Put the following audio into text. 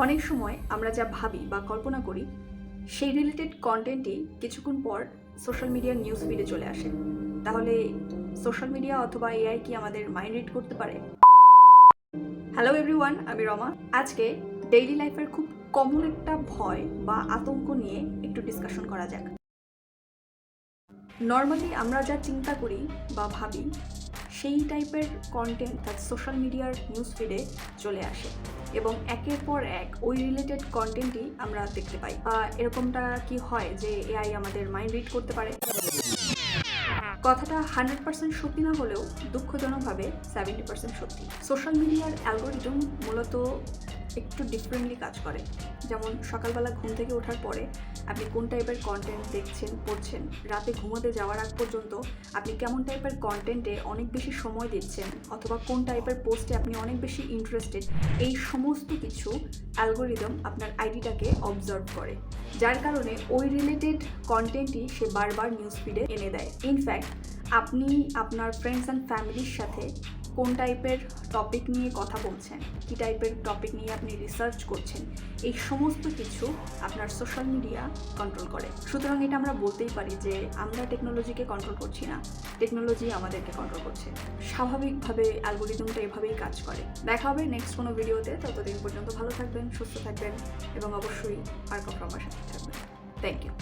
অনেক সময় আমরা যা ভাবি বা কল্পনা করি সেই রিলেটেড কন্টেন্টই কিছুক্ষণ পর সোশ্যাল মিডিয়ার নিউজ ফিডে চলে আসে। তাহলে সোশ্যাল মিডিয়া অথবা এআই কি আমাদের মাইন্ড রিড করতে পারে? হ্যালো এভরিওয়ান, আমি রমা। আজকে ডেইলি লাইফের খুব কমন একটা ভয় বা আতঙ্ক নিয়ে একটু ডিসকাশন করা যাক। নর্মালি আমরা যা চিন্তা করি বা ভাবি সেই টাইপের কন্টেন্ট তার সোশ্যাল মিডিয়ার নিউজ ফিডে চলে আসে এবং একের পর এক ওই রিলেটেড কন্টেন্টই আমরা দেখতে পাই। এরকমটা কি হয় যে এআই আমাদের মাইন্ড রিড করতে পারে? কথাটা 100% সত্যি না হলেও দুঃখজনকভাবে 70% সত্যি। সোশ্যাল মিডিয়ার অ্যালগোরিদম মূলত একটু ডিফারেন্টলি কাজ করে। যেমন সকালবেলা ঘুম থেকে ওঠার পরে আপনি কোন টাইপের কন্টেন্ট দেখছেন, পড়ছেন, রাতে ঘুমোতে যাওয়ার আগ পর্যন্ত আপনি কেমন টাইপের কন্টেন্টে অনেক বেশি সময় দিচ্ছেন অথবা কোন টাইপের পোস্টে আপনি অনেক বেশি ইন্টারেস্টেড, এই সমস্ত কিছু অ্যালগোরিদম আপনার আইডিটাকে অবজার্ভ করে, যার কারণে ওই রিলেটেড কন্টেন্টই সে বারবার নিউজ ফিডে এনে দেয়। ইনফ্যাক্ট আপনি আপনার ফ্রেন্ডস অ্যান্ড ফ্যামিলির সাথে কোন টাইপের টপিক নিয়ে কথা বলছেন, কী টাইপের টপিক নিয়ে আপনি রিসার্চ করছেন, এই সমস্ত কিছু আপনার সোশ্যাল মিডিয়া কন্ট্রোল করে। সুতরাং এটা আমরা বলতেই পারি যে আমরা টেকনোলজিকে কন্ট্রোল করছি না, টেকনোলজি আমাদেরকে কন্ট্রোল করছে। স্বাভাবিকভাবে অ্যালগোরিদমটা এভাবেই কাজ করে। দেখা হবে নেক্সট কোনো ভিডিওতে। ততদিন পর্যন্ত ভালো থাকবেন, সুস্থ থাকবেন এবং অবশ্যই আর কখনো আমার সাথে থাকবেন। Thank you.